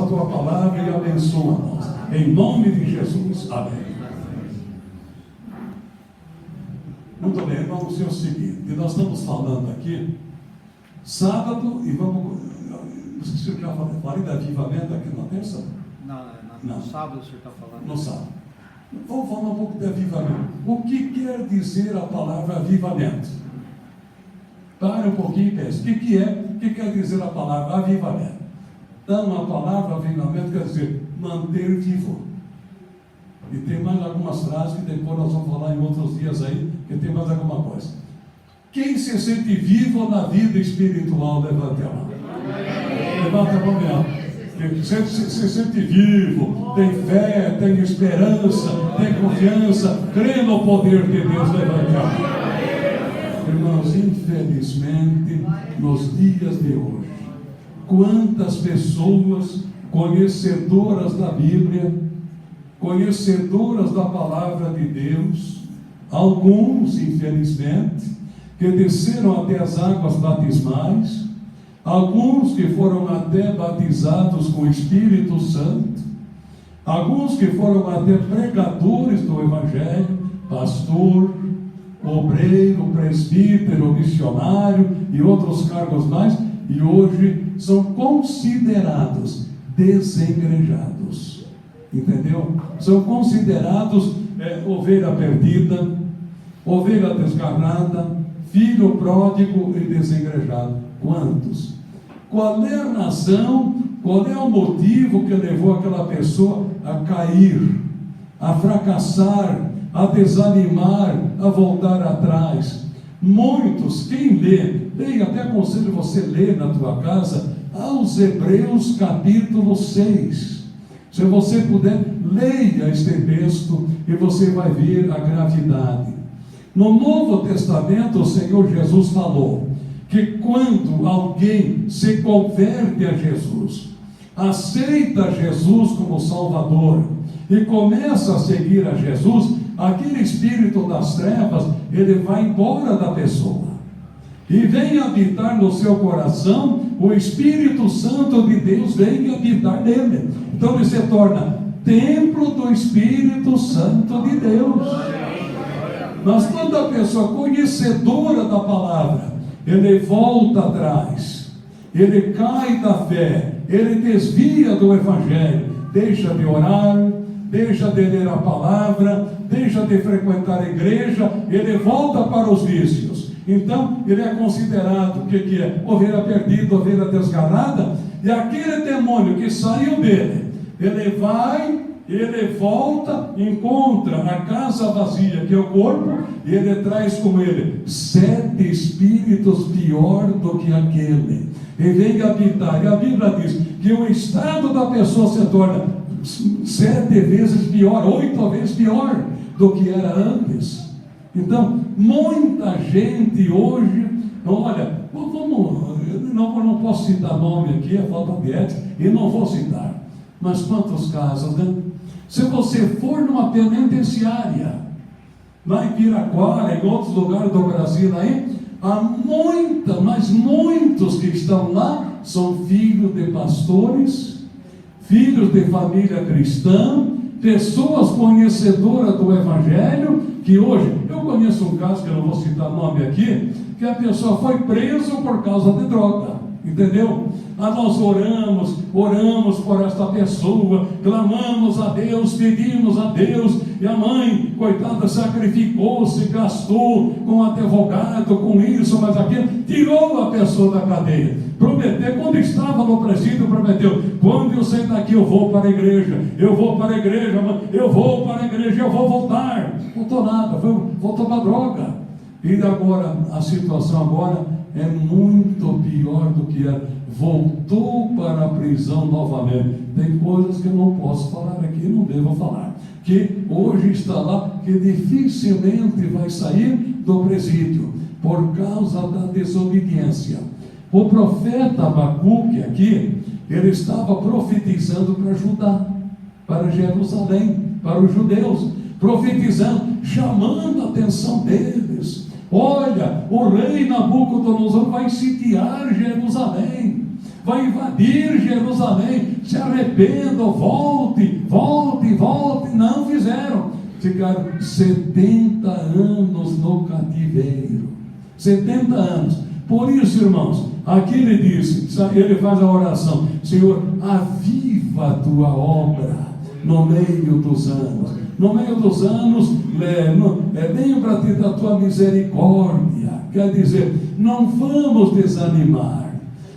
tua palavra e abençoa-nos. Em nome de Jesus. Amém. Muito bem, vamos ser o seguinte. Nós estamos falando aqui, sábado, e vamos... Não sei se eu já falei de avivamento aqui na terça? Não. No sábado o senhor está falando. No sábado. Vamos falar um pouco de avivamento. O que quer dizer a palavra avivamento? Pare um pouquinho e pense. O que quer dizer a palavra avivamento? Então, a palavra avivamento quer dizer manter vivo. E tem mais algumas frases que depois nós vamos falar em outros dias aí, que tem mais alguma coisa. Quem se sente vivo na vida espiritual, levante a mão. Levanta a mão mesmo. Se sente vivo, tem fé, tem esperança, tem confiança, crê no poder de Deus, levante a mão. Irmãos, infelizmente, nos dias de hoje, quantas pessoas conhecedoras da Bíblia, conhecedoras da palavra de Deus, alguns, infelizmente, que desceram até as águas batismais, alguns que foram até batizados com o Espírito Santo, alguns que foram até pregadores do Evangelho, pastor, obreiro, presbítero, missionário e outros cargos mais, e hoje são considerados desengrejados. Entendeu? São considerados ovelha perdida, ovelha desgarrada, filho pródigo e desengrejado. Quantos? Qual é a razão, qual é o motivo que levou aquela pessoa a cair, a fracassar, a desanimar, a voltar atrás? Muitos, quem leia, até aconselho você ler na tua casa, aos Hebreus capítulo 6. Se você puder, leia este texto e você vai ver a gravidade. No Novo Testamento, o Senhor Jesus falou que quando alguém se converte a Jesus, aceita Jesus como Salvador e começa a seguir a Jesus, aquele espírito das trevas, ele vai embora da pessoa e vem habitar no seu coração. O Espírito Santo de Deus vem habitar nele. Então ele se torna templo do Espírito Santo de Deus. Mas quando a pessoa conhecedora da palavra, ele volta atrás, ele cai da fé, ele desvia do Evangelho, deixa de orar, deixa de ler a palavra, deixa de frequentar a igreja, ele volta para os vícios. Então ele é considerado, o que é? Ovelha perdida, ovelha desgarrada. E aquele demônio que saiu dele, ele vai, ele volta, encontra a casa vazia, que é o corpo, e ele traz com ele 7 espíritos pior do que aquele, e vem habitar. E a Bíblia diz que o estado da pessoa se torna 7 vezes pior, 8 vezes pior do que era antes. Então, muita gente hoje, olha, não posso citar nome aqui, é falta de ética, e não vou citar, mas quantos casos, né? Se você for numa penitenciária, lá em Piraquara, em outros lugares do Brasil aí, há mas muitos que estão lá são filhos de pastores, filhos de família cristã, pessoas conhecedoras do Evangelho, que hoje, eu conheço um caso, que eu não vou citar nome aqui, que a pessoa foi presa por causa de droga, entendeu? Nós oramos por esta pessoa, clamamos a Deus, pedimos a Deus, e a mãe, coitada, sacrificou-se, gastou com advogado, com isso, mas aquilo, tirou a pessoa da cadeia. Prometeu, quando estava no presídio, prometeu: quando eu sair daqui eu vou para a igreja, eu vou para a igreja, eu vou para a igreja, eu vou voltar. Não voltou nada, voltou para a droga. E agora, a situação agora é muito pior do que era. Voltou para a prisão novamente. Tem coisas que eu não posso falar aqui, não devo falar, que hoje está lá, que dificilmente vai sair do presídio, por causa da desobediência. O profeta Abacuque aqui, ele estava profetizando para Judá, para Jerusalém, para os judeus, profetizando, chamando a atenção deles. Olha, o rei Nabucodonosor vai sitiar Jerusalém, vai invadir Jerusalém, se arrependam, volte. Não fizeram. Ficaram 70 anos no cativeiro. 70 anos. Por isso, irmãos, aqui ele disse, ele faz a oração: Senhor, aviva a tua obra no meio dos anos. No meio dos anos, lembra-te da tua misericórdia. Quer dizer, não vamos desanimar,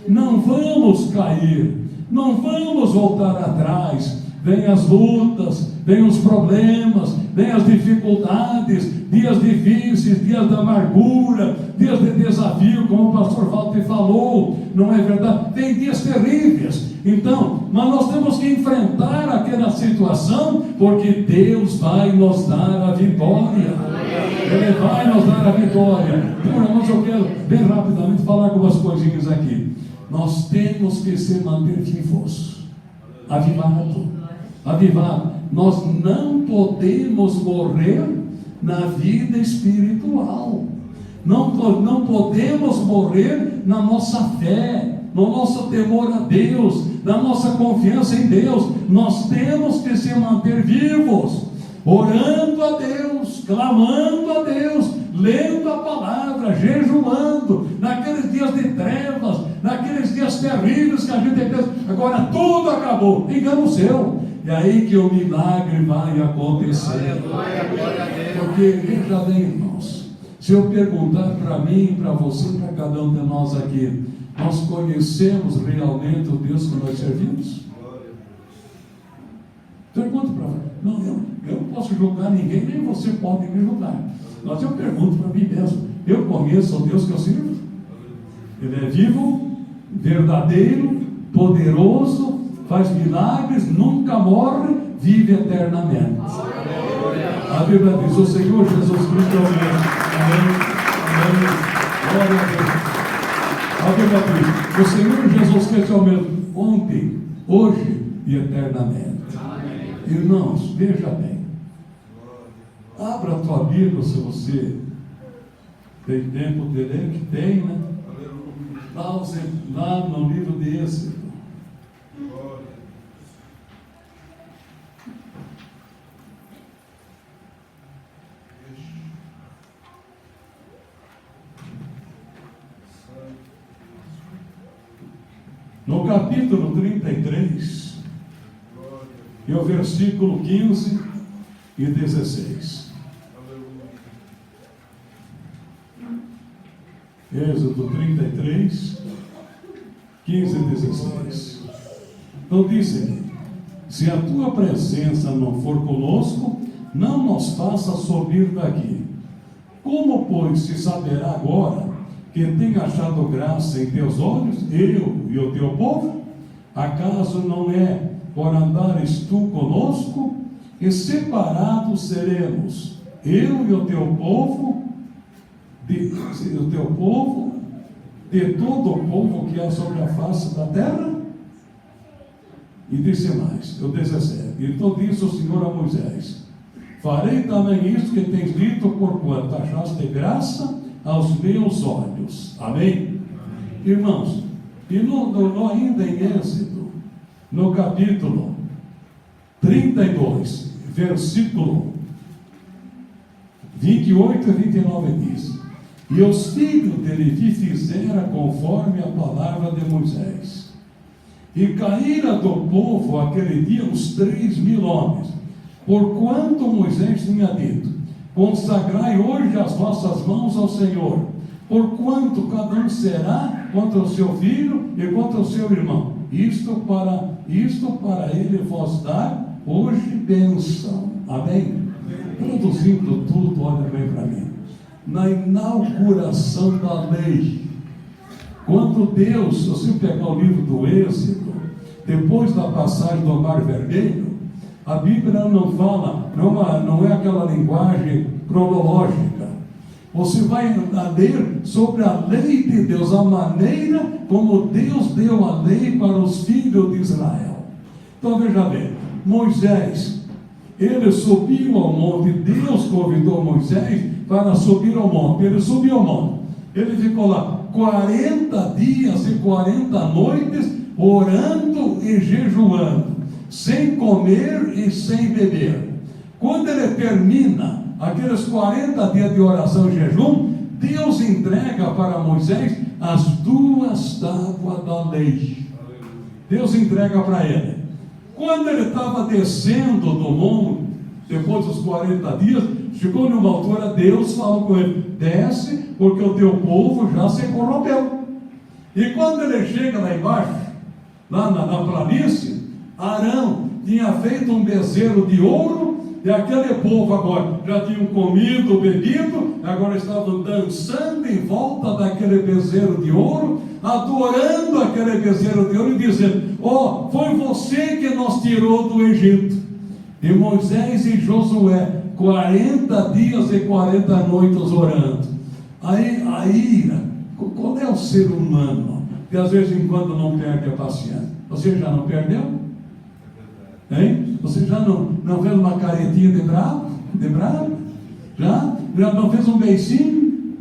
não vamos cair, não vamos voltar atrás. Vem as lutas, vem os problemas, vem as dificuldades, dias difíceis, dias da amargura, dias de desafio, como o pastor Walter falou, não é verdade? Tem dias terríveis. Então, mas nós temos que enfrentar aquela situação, porque Deus vai nos dar a vitória. Ele vai nos dar a vitória. Então, irmãos, eu quero bem rapidamente falar algumas coisinhas aqui. Nós temos que se manter vivos, avivado. Nós não podemos morrer na vida espiritual. Não podemos morrer na nossa fé, no nosso temor a Deus, na nossa confiança em Deus. Nós temos que se manter vivos, orando a Deus, clamando a Deus, lendo a palavra, jejuando, naqueles dias de trevas, naqueles dias terríveis que a gente pensa, agora tudo acabou, engano seu. E aí que o milagre vai acontecer. Aleluia, glória a Deus. Porque, veja bem, irmãos, se eu perguntar para mim, para você, para cada um de nós aqui, nós conhecemos realmente o Deus que nós servimos? Pergunto para você. Não, eu não posso julgar ninguém, nem você pode me julgar. Mas eu pergunto para mim mesmo: eu conheço o Deus que eu sirvo? Ele é vivo, verdadeiro, poderoso, faz milagres, nunca morre, vive eternamente. A Bíblia diz: o Senhor Jesus Cristo é o mesmo. Amém. Glória a Deus. A Bíblia diz: o Senhor Jesus Cristo é o mesmo, ontem, hoje e eternamente. Irmãos, veja bem. Abra a tua Bíblia, se você tem tempo de ler, que tem, né? Lá no livro de Êxodo. No capítulo 33, e o versículo 15 e 16. Êxodo 33, 15 e 16. Então disse-lhe: se a tua presença não for conosco, não nos faça subir daqui. Como, pois, se saberá agora que tem achado graça em teus olhos, eu e o teu povo? Acaso não é por andares tu conosco? E separados seremos, eu e o teu povo, de todo o povo que há sobre a face da terra? E disse mais, o 17: então disse o Senhor a Moisés: farei também isto que tens dito, porquanto achaste graça aos meus olhos. Amém? Irmãos, e ainda em Êxodo, no capítulo 32, versículo 28 e 29 diz: e os filhos de Levi fizeram conforme a palavra de Moisés. E caíra do povo aquele dia uns 3.000 homens, porquanto Moisés tinha dito: consagrai hoje as vossas mãos ao Senhor, porquanto cada um será contra o seu filho e contra o seu irmão. Isto para ele vos dar hoje bênção. Amém? Traduzindo tudo, olha bem para mim. Na inauguração da lei, quando Deus, se você pegar o livro do Êxodo, depois da passagem do Mar Vermelho, a Bíblia não fala, não é aquela linguagem cronológica. Você vai ler sobre a lei de Deus, a maneira como Deus deu a lei para os filhos de Israel. Então veja bem, Moisés, ele subiu ao monte, Deus convidou Moisés para subir ao monte. Ele subiu ao monte, ele ficou lá 40 dias e 40 noites orando e jejuando, sem comer e sem beber. Quando ele termina aqueles 40 dias de oração e jejum, Deus entrega para Moisés as 2 tábuas da lei. Deus entrega para ele. Quando ele estava descendo do monte, depois dos 40 dias, chegou numa altura, Deus falou com ele: desce, porque o teu povo já se corrompeu. E quando ele chega lá embaixo, lá na planície, Arão tinha feito um bezerro de ouro, e aquele povo agora já tinham comido, bebido, agora estavam dançando em volta daquele bezerro de ouro, adorando aquele bezerro de ouro e dizendo: ó, foi você que nos tirou do Egito. E Moisés e Josué, 40 dias e 40 noites orando. Aí a ira, qual é o ser humano que às vezes em quando não perde a paciência? Você já não perdeu? Hein? Você já não fez uma caretinha de bravo? De bravo? Já não fez um beicinho?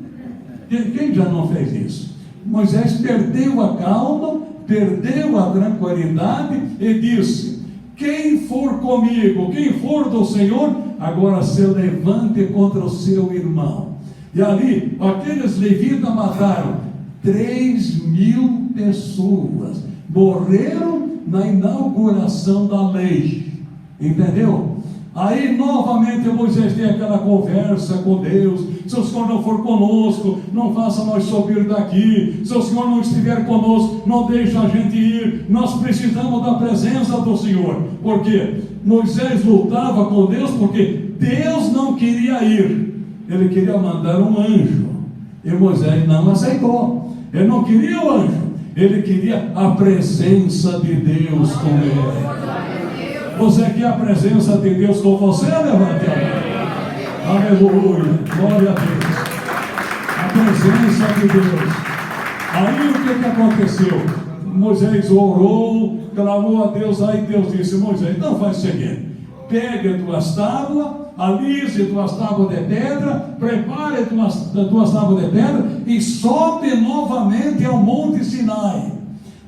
Quem já não fez isso? Moisés perdeu a calma, perdeu a tranquilidade e disse: quem for comigo, quem for do Senhor, agora se levante contra o seu irmão. E ali, aqueles levitas mataram 3.000 pessoas, morreram na inauguração da lei, entendeu? Aí novamente Moisés tem aquela conversa com Deus: se o Senhor não for conosco, não faça nós subir daqui. Se o Senhor não estiver conosco, não deixe a gente ir. Nós precisamos da presença do Senhor. Por quê? Moisés lutava com Deus porque Deus não queria ir, ele queria mandar um anjo, e Moisés não aceitou. Ele não queria o anjo, ele queria a presença de Deus com ele. Você quer a presença de Deus com você? Levante a mão. Aleluia, glória a Deus. A presença de Deus. Aí o que aconteceu? Moisés orou, clamou a Deus. Aí Deus disse: Moisés, então faz o seguinte: pegue 2 tábuas, alise 2 tábuas de pedra, prepare 2 tábuas de pedra e sobe novamente ao Monte Sinai.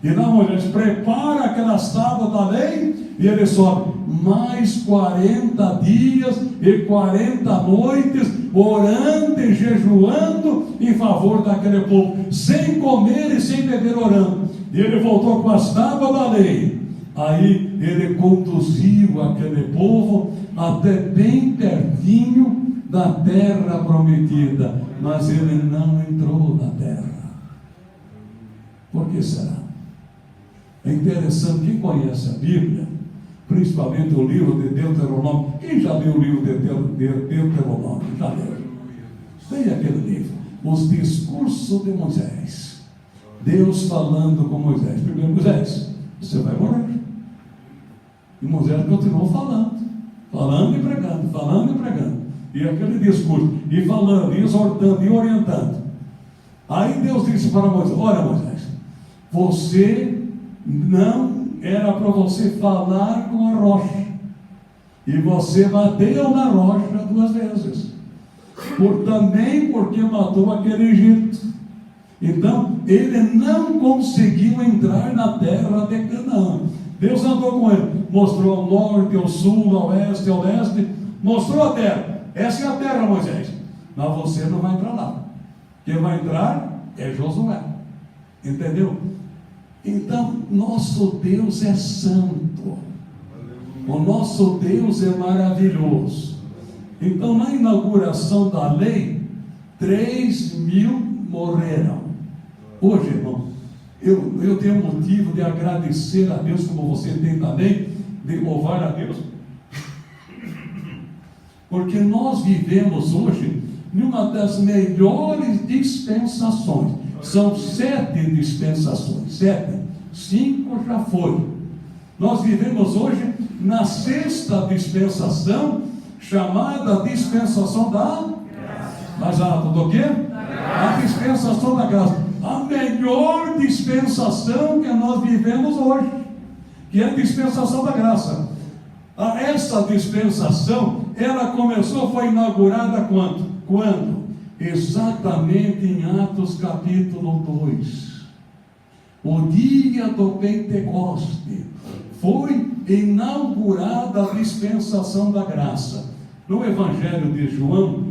E lá Moisés prepara aquelas tábuas da lei, e ele sobe mais 40 dias e 40 noites, orando e jejuando em favor daquele povo, sem comer e sem beber, orando. E ele voltou com as tábuas da lei. Aí ele conduziu aquele povo até bem pertinho da terra prometida, mas ele não entrou na terra. Por que será? É interessante, quem conhece a Bíblia, principalmente o livro de Deuteronômio. Quem já leu o livro de Deuteronômio? Já leu? Leia aquele livro, os discursos de Moisés. Deus falando com Moisés. Primeiro: Moisés, você vai morrer. E Moisés continuou falando e pregando, falando e pregando. E aquele discurso, e falando, e exortando, e orientando. Aí Deus disse para Moisés: olha, Moisés, você não era para você falar com a rocha, e você bateu na rocha 2 vezes, também porque matou aquele Egito. Então ele não conseguiu entrar na terra de Canaã. Deus andou com ele, mostrou ao norte, ao sul, ao oeste, ao leste, mostrou a terra. Essa é a terra, Moisés, mas você não vai entrar lá. Quem vai entrar é Josué. Entendeu? Então, nosso Deus é santo, o nosso Deus é maravilhoso. Então, na inauguração da lei, 3.000 morreram. Hoje, irmão, eu tenho motivo de agradecer a Deus, como você tem também, de louvar a Deus, porque nós vivemos hoje numa das melhores dispensações. São 7 dispensações, 7, 5 já foram. Nós vivemos hoje na 6ª dispensação, chamada dispensação da graça. Mas do quê? A dispensação da graça. A melhor dispensação que nós vivemos hoje, que é a dispensação da graça. Essa dispensação, ela foi inaugurada quando? Exatamente em Atos capítulo 2. o dia do Pentecoste, foi inaugurada a dispensação da graça. No Evangelho de João,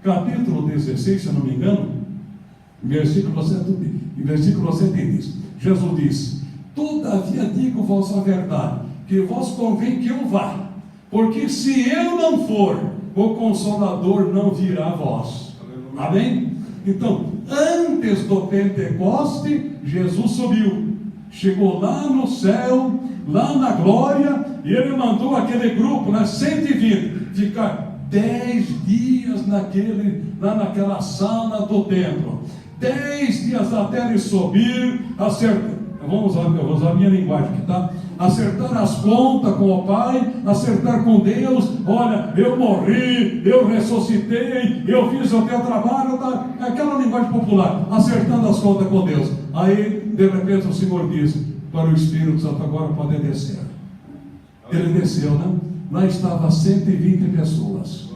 capítulo 16, se eu não me engano, versículo 7 diz, Jesus disse: todavia digo-vos a verdade, que vos convém que eu vá, porque se eu não for, o Consolador não virá a vós. Amém? Então, antes do Pentecoste, Jesus subiu, chegou lá no céu, lá na glória, e ele mandou aquele grupo, 120, ficar 10 dias lá naquela sala do templo. 10 dias até ele subir, vou usar a minha linguagem aqui, tá? Acertar as contas com o Pai, acertar com Deus. Olha, eu morri, eu ressuscitei, eu fiz o teu trabalho, tá? Aquela linguagem popular, acertando as contas com Deus. Aí, de repente, o Senhor diz para o Espírito Santo: agora pode descer. Ele desceu, né? Lá estava 120 pessoas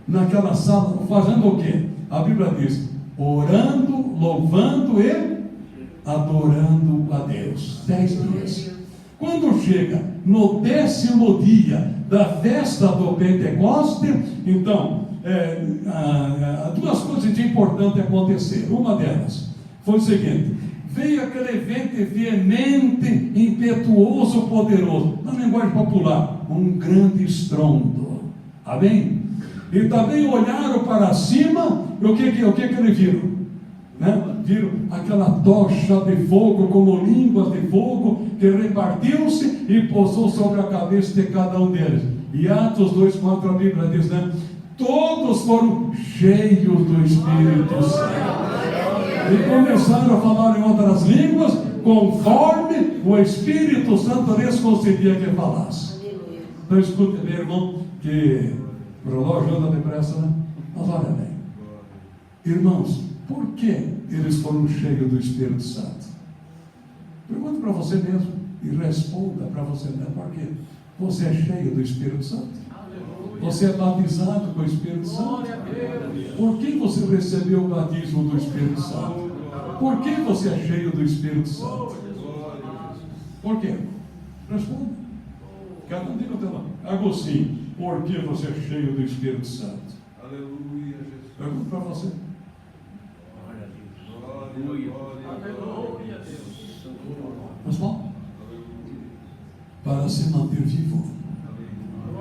naquela sala, fazendo o quê? A Bíblia diz: orando, louvando e adorando a Deus. 10 dias. Quando chega no 10º dia da festa do Pentecoste, então, duas coisas de importante acontecer. Uma delas foi o seguinte: veio aquele vento veemente, impetuoso, poderoso, na linguagem popular, um grande estrondo. Amém? E também olharam para cima, e o que eles viram? Viram aquela tocha de fogo, como línguas de fogo, que repartiu-se e pousou sobre a cabeça de cada um deles. E Atos 2:4, a Bíblia diz, todos foram cheios do Espírito Santo e começaram a falar em outras línguas, conforme o Espírito Santo lhes concedia que falasse. Então escute, meu irmão, que o relógio anda depressa, mas olha bem, irmãos, por que eles foram cheios do Espírito Santo? Pergunte para você mesmo e responda para você mesmo. Por quê? Você é cheio do Espírito Santo? Você é batizado com o Espírito Santo? Por que você recebeu o batismo do Espírito Santo? Por que você é cheio do Espírito Santo? Por quê? Responda. Cada um diga o teu nome. Agostinho, por que você é cheio do Espírito Santo? Aleluia, Jesus. Pergunto para você. Mas bom, para se manter vivo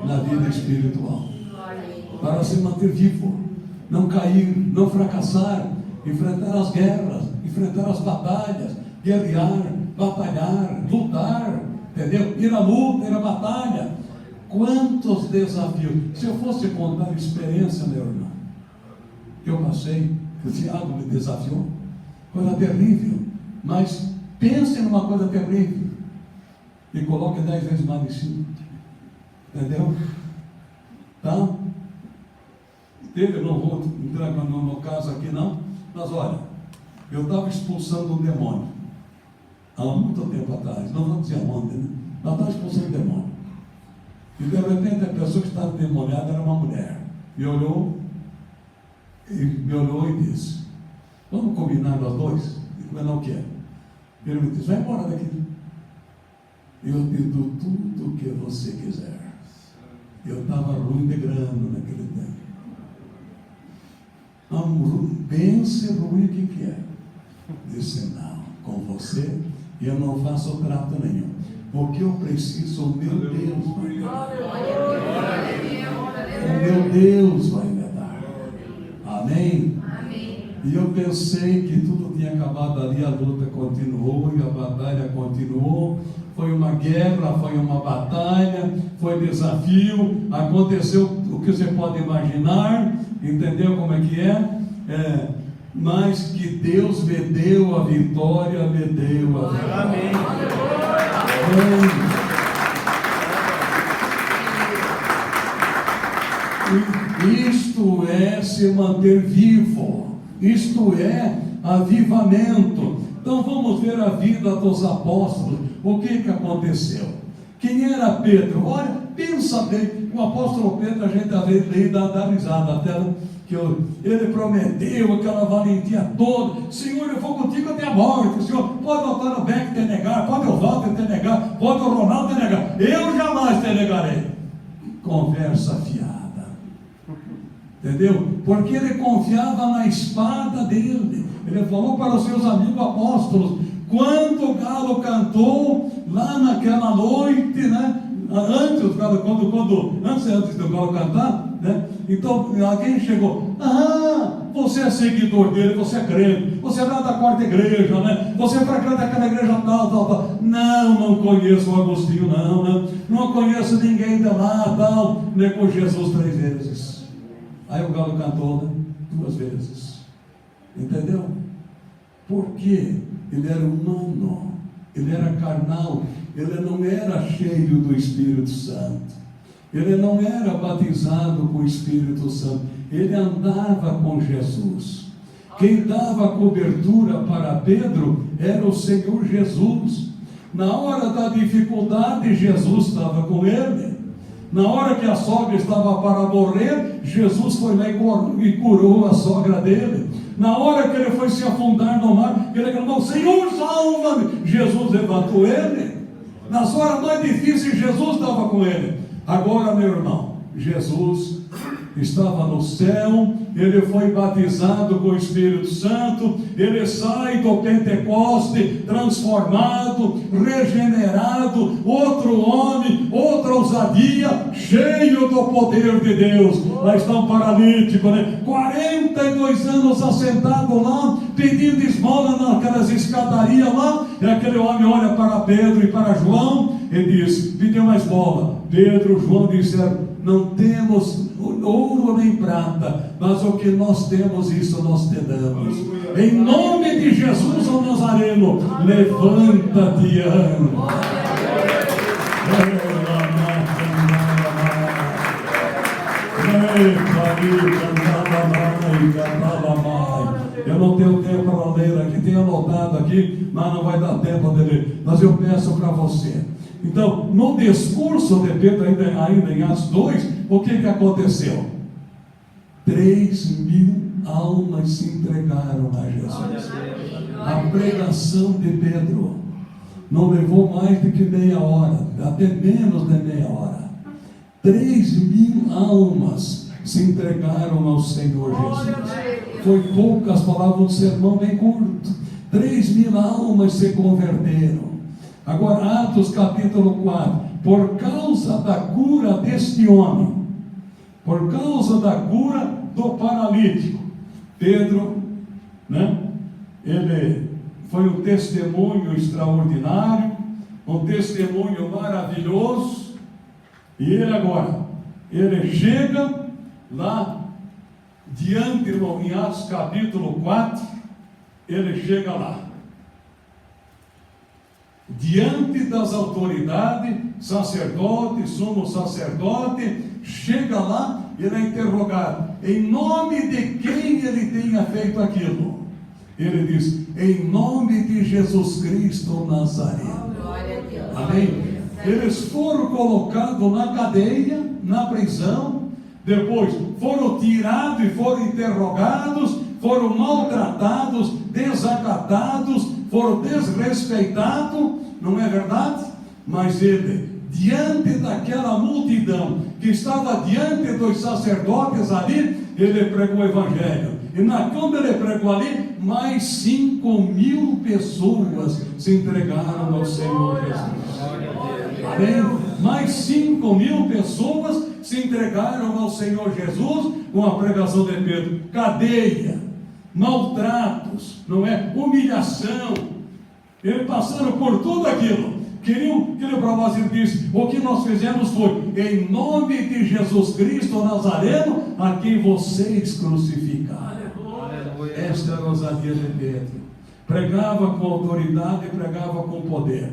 na vida espiritual, para se manter vivo, não cair, não fracassar, enfrentar as guerras, enfrentar as batalhas, guerrear, batalhar, lutar, entendeu? Ir à luta, ir à batalha. Quantos desafios! Se eu fosse contar a experiência, meu irmão, que eu passei, que o Tiago me desafiou, coisa terrível, mas pense numa coisa terrível e coloque 10 vezes mais em cima, entendeu? Tá? Não vou entrar no caso aqui não, mas olha, eu estava expulsando um demônio há muito tempo atrás, não vou dizer onde, mas estava expulsando um demônio, e de repente a pessoa que estava demoniada era uma mulher, me olhou e disse: vamos combinar nós dois? Mas não quero. Ele me disse: vai embora daqui. Eu te dou tudo o que você quiser. Eu estava ruim de grana naquele tempo. Pense ruim o que é. Disse: não, com você eu não faço trato nenhum. O que eu preciso, o meu Deus vai me dar. O meu Deus vai me dar. Amém? E eu pensei que tudo tinha acabado ali, a luta continuou e a batalha continuou. Foi uma guerra, foi uma batalha, foi desafio, aconteceu o que você pode imaginar, entendeu como é que é? Mas que Deus me deu a vitória, me deu a vitória. Amém. Isto é se manter vivo. Isto é avivamento. Então vamos ver a vida dos apóstolos. O que aconteceu? Quem era Pedro? Olha, pensa bem. O apóstolo Pedro, a gente às vezes dá risada até. ele prometeu aquela valentia toda. Senhor, eu vou contigo até a morte. O Senhor pode o Antônio Beck te negar, pode o Walter te negar, pode o Ronaldo te negar, eu jamais te negarei. Conversa fiada, entendeu? Porque ele confiava na espada dele. Ele falou para os seus amigos apóstolos, quando o galo cantou lá naquela noite, né? Antes do galo cantar, né? Então alguém chegou, você é seguidor dele, você é crente, você é da quarta igreja, né? Você frequenta aquela igreja tal. Não conheço o Agostinho, não conheço ninguém de lá, tal. Negou Jesus 3 vezes. Aí o galo cantou, né? 2 vezes. Entendeu? Porque ele era humano, ele era carnal, ele não era cheio do Espírito Santo, ele não era batizado com o Espírito Santo, ele andava com Jesus. Quem dava cobertura para Pedro era o Senhor Jesus. Na hora da dificuldade, Jesus estava com ele. Na hora que a sogra estava para morrer, Jesus foi lá e curou a sogra dele. Na hora que ele foi se afundar no mar, ele clamou, Senhor, salva-me. Jesus levantou ele. Nas horas mais difíceis, Jesus estava com ele. Agora, meu irmão, Jesus estava no céu, ele foi batizado com o Espírito Santo, ele sai do Pentecoste transformado, regenerado, outro homem, outra ousadia, cheio do poder de Deus. Lá está um paralítico, né? 42 anos assentado lá, pedindo esmola naquelas escadarias lá, e aquele homem olha para Pedro e para João e diz, pediu uma esmola. Pedro e João disseram, não temos ouro nem prata, mas o que nós temos, isso nós te damos. Em nome de Jesus, o Nazareno, levanta-te e anda. Eu não tenho tempo para ler aqui, tenho anotado aqui, mas não vai dar tempo de ler. Mas eu peço para você. Então, no discurso de Pedro, ainda em Atos 2, o que aconteceu? 3.000 almas se entregaram a Jesus. A pregação de Pedro não levou mais do que meia hora, até menos de meia hora. 3.000 almas se entregaram ao Senhor Jesus. Foi poucas palavras, um sermão bem curto. 3.000 almas se converteram. Agora, Atos capítulo 4, por causa da cura deste homem, por causa da cura do paralítico, Pedro, né? Ele foi um testemunho extraordinário, um testemunho maravilhoso, e ele chega lá, diante, irmão, em Atos capítulo 4, ele chega lá, diante das autoridades, sacerdote, sumo sacerdote, chega lá e ele é interrogado, em nome de quem ele tenha feito aquilo. Ele diz, em nome de Jesus Cristo Nazareno. Amém? Eles foram colocados na cadeia, na prisão, depois foram tirados e foram interrogados, foram maltratados, desacatados, foram desrespeitados, não é verdade? Mas ele, diante daquela multidão que estava diante dos sacerdotes ali, ele pregou o evangelho. E quando ele pregou ali, mais 5.000 pessoas se entregaram ao Senhor Jesus. Amém? Mais 5.000 pessoas se entregaram ao Senhor Jesus com a pregação de Pedro. Cadeia, maltratos, não é? Humilhação. Eles passaram por tudo aquilo. Queriam que o propósito disse, o que nós fizemos foi, em nome de Jesus Cristo Nazareno, a quem vocês crucificaram. Esta era a ousadia de Pedro. Pregava com autoridade e pregava com poder.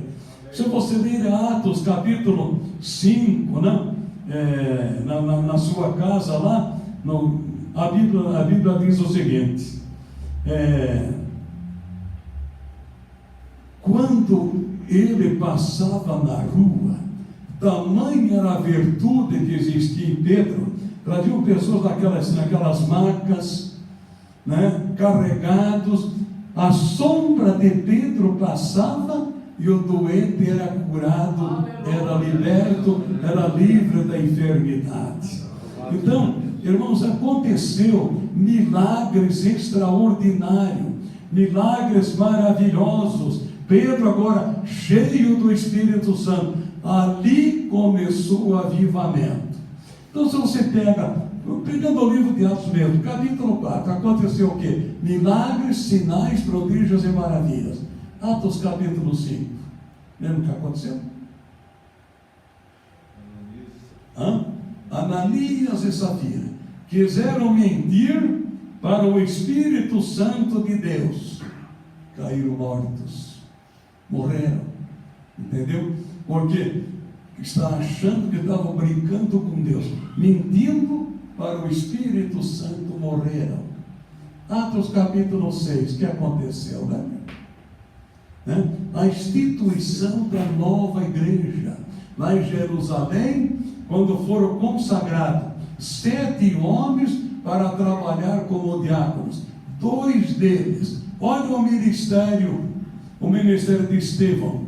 Se você ler Atos capítulo 5, né? Na sua casa lá, a Bíblia diz o seguinte, quando ele passava na rua, tamanha era a virtude que existia em Pedro, traziam pessoas naquelas macas, né, carregados, a sombra de Pedro passava e o doente era curado, era liberto, era livre da enfermidade. Então, irmãos, aconteceu milagres extraordinários, milagres maravilhosos. Pedro agora cheio do Espírito Santo, ali começou o avivamento. Então, se você pegando o livro de Atos mesmo, capítulo 4, aconteceu o quê? Milagres, sinais, prodígios e maravilhas. Atos capítulo 5, lembra o que aconteceu? Ananias e Safira quiseram mentir para o Espírito Santo de Deus, caíram mortos, morreram, entendeu? Porque está achando que estavam brincando com Deus, mentindo para o Espírito Santo, morreram. Atos capítulo 6, o que aconteceu, né? A instituição da nova igreja, lá em Jerusalém, quando foram consagrados 7 homens para trabalhar como diáconos, 2 deles, olha o ministério de Estevão,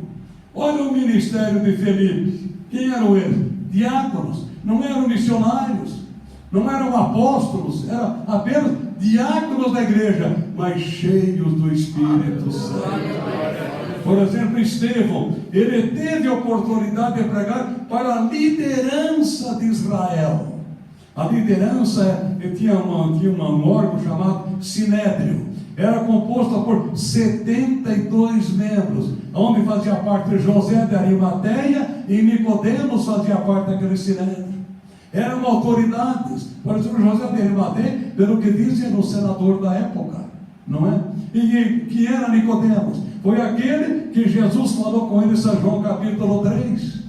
olha o ministério de Felipe. Quem eram eles? Diáconos, não eram missionários, não eram apóstolos, eram apenas diáconos da igreja, mas cheios do Espírito Santo. Por exemplo, Estevão, ele teve a oportunidade de pregar para a liderança de Israel. A liderança tinha um órgão chamado Sinédrio. Era composta por 72 membros, onde fazia parte José de Arimateia e Nicodemos fazia parte daquele Sinédrio. Eram autoridades. Por exemplo, José de Arimateia, pelo que dizem, era o senador da época, não é? E que era Nicodemos? Foi aquele que Jesus falou com ele em São João capítulo 3.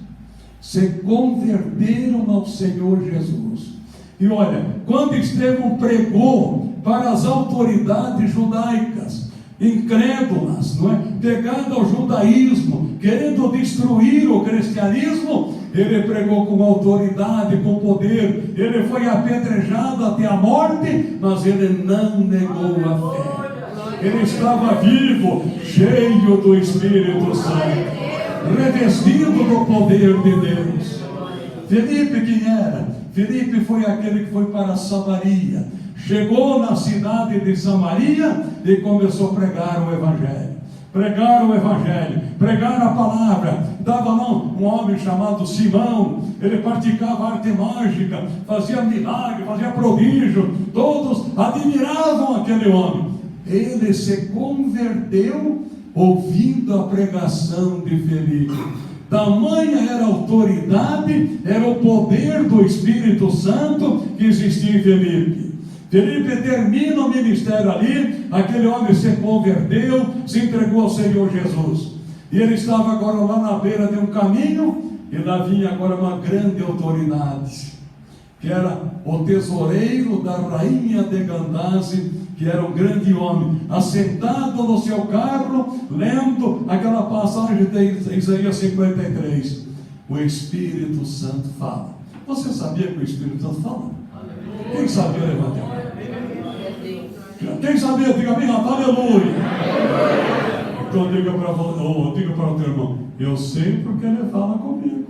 Se converteram ao Senhor Jesus. E olha, quando Estevão pregou para as autoridades judaicas, incrédulas, não é? Pegando ao judaísmo, querendo destruir o cristianismo, ele pregou com autoridade, com poder. Ele foi apedrejado até a morte, mas ele não negou a fé. Ele estava vivo, cheio do Espírito Santo, revestido do poder de Deus. Felipe quem era? Felipe foi aquele que foi para Samaria, chegou na cidade de Samaria e começou a pregar o Evangelho. Pregar a palavra. Estava lá um homem chamado Simão, ele praticava arte mágica, fazia milagre, fazia prodígio, todos admiravam aquele homem. Ele se converteu ouvindo a pregação de Felipe. Tamanha era a autoridade, era o poder do Espírito Santo que existia em Felipe. Felipe termina o ministério ali, aquele homem se converteu, se entregou ao Senhor Jesus. E ele estava agora lá na beira de um caminho, e lá vinha agora uma grande autoridade, que era o tesoureiro da rainha de Candace, que era um grande homem, assentado no seu carro, lendo aquela passagem de Isaías 53. O Espírito Santo fala. Você sabia que o Espírito Santo fala? Quem sabia, levanta a mão. Quem sabia, diga bem, aleluia. Então diga para o teu irmão, eu sei porque ele fala comigo.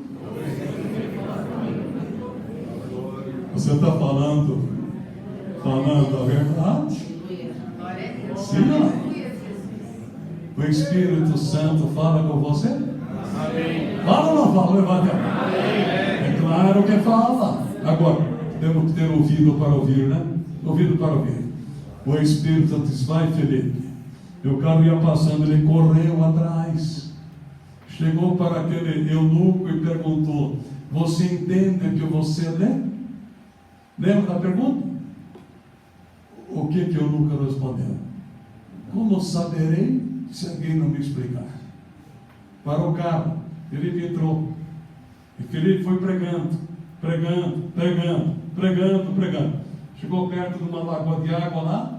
Você está falando a verdade? Sim, não? O Espírito Santo fala com você? Amém. Fala ou não fala? Levanta a mão. É claro que fala. Agora, temos que ter ouvido para ouvir, né? Ouvido para ouvir. O Espírito Santo disse, vai, Felipe. E o carro ia passando, ele correu atrás. Chegou para aquele eunuco e perguntou, você entende o que você lê? Lembra da pergunta? O que o eunuco respondeu? Como saberei se alguém não me explicar? Para o carro, Felipe entrou. E Felipe foi pregando. Chegou perto de uma lagoa de água lá.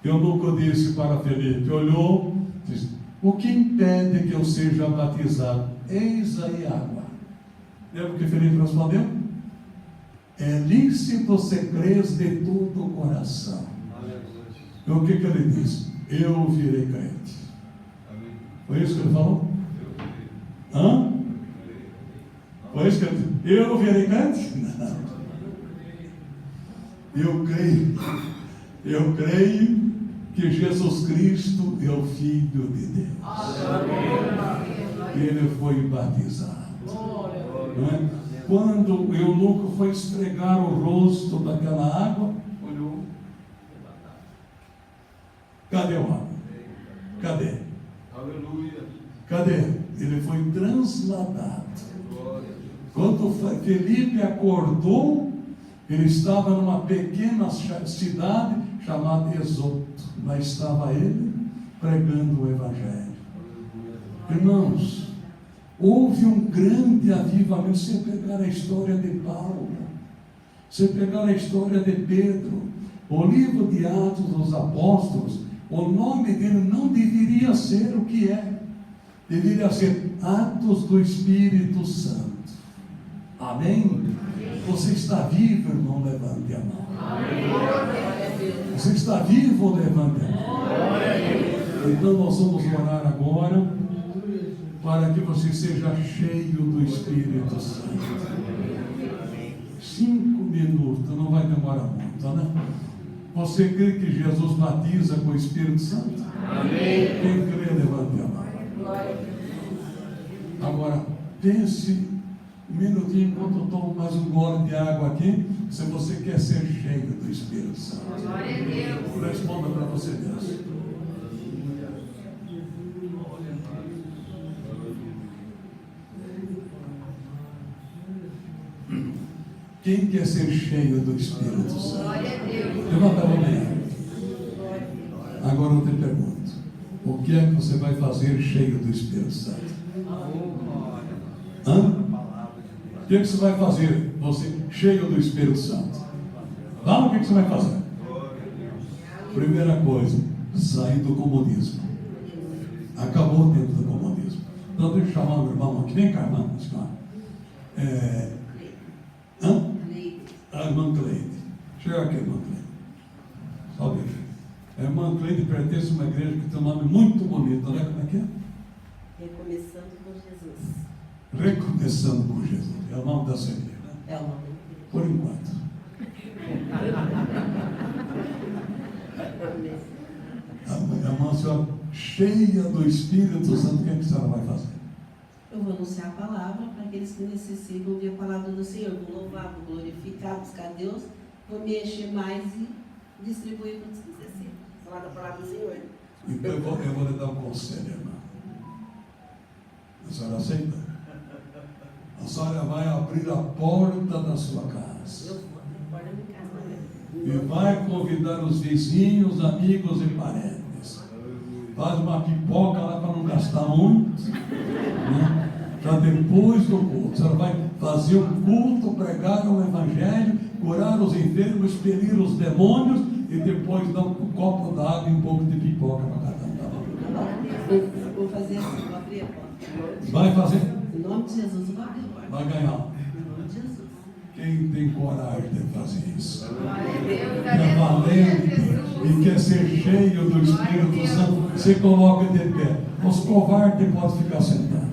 E o eunuco disse para Felipe, olhou, disse, o que impede que eu seja batizado? Eis aí água. Lembra o que Felipe respondeu? é lícito ser crês de todo o coração. E o que ele diz? Eu virei crente. Foi isso que ele falou? Hã? Foi isso que ele disse? Eu virei crente? Não. Eu creio que Jesus Cristo é o Filho de Deus. Ele foi batizado. Não é? Quando o eunuco foi esfregar o rosto daquela água, olhou. Cadê o água? Cadê? Aleluia. Cadê? Ele foi transladado. Quando Felipe acordou, ele estava numa pequena cidade chamada Esoto. Lá estava ele pregando o Evangelho. Irmãos, houve um grande avivamento. Se pegar a história de Paulo, se pegar a história de Pedro, o livro de Atos dos Apóstolos, o nome dele não deveria ser o que é. Deveria ser Atos do Espírito Santo. Amém? Você está vivo, irmão? Levante a mão. Você está vivo? Levante a mão. Então nós vamos orar agora para que você seja cheio do Espírito Santo. 5 minutos, não vai demorar muito, né? Você crê que Jesus batiza com o Espírito Santo? Amém. Quem crê, levante a mão. Agora, pense um minutinho enquanto eu tomo mais um gole de água aqui, se você quer ser cheio do Espírito Santo. Glória a Deus. Responda para você mesmo. Quem quer ser cheio do Espírito Santo? Glória a Deus. Levanta a mão. Agora eu te pergunto: o que é que você vai fazer cheio do Espírito Santo? Hã? O que é que você vai fazer, você cheio do Espírito Santo? Vamos, o que você vai fazer? Primeira coisa, sair do comunismo. Acabou o tempo do comunismo. Então deixa eu chamar o irmão aqui. Vem cá, irmão. A irmã Cleide. Chega aqui, irmã Cleide. Só deixa. A irmã Cleide pertence a uma igreja que tem um nome muito bonito, né? Como é que é? Recomeçando com Jesus. Recomeçando com Jesus. É o nome dessa igreja, né? É o nome da igreja. Por enquanto. A irmã senhora, cheia do Espírito Santo, o que a senhora vai fazer? Eu vou anunciar a palavra para aqueles que necessitam ouvir a palavra do Senhor. Vou louvar, vou glorificar, buscar Deus. Vou me encher mais e distribuir para os que necessitam. Falar da palavra do Senhor. Então eu vou lhe dar um conselho, irmã. A senhora aceita? A senhora vai abrir a porta da sua casa. Eu vou abrir a porta da minha casa também. E vai convidar os vizinhos, amigos e parentes. Faz uma pipoca lá para não gastar muito, né? Já depois do culto, você vai fazer um culto, pregar o Evangelho, curar os enfermos, expelir os demônios e depois dar um copo d'água e um pouco de pipoca para cada um. Tá bom? Vou fazer assim, vou abrir a porta. Vai fazer? Em nome de Jesus, eu vou abrir a porta. Vai ganhar. Em nome de Jesus. Quem tem coragem de fazer isso? É valente e quer ser cheio do Espírito Santo, se coloca de pé. Os covardes podem ficar sentados.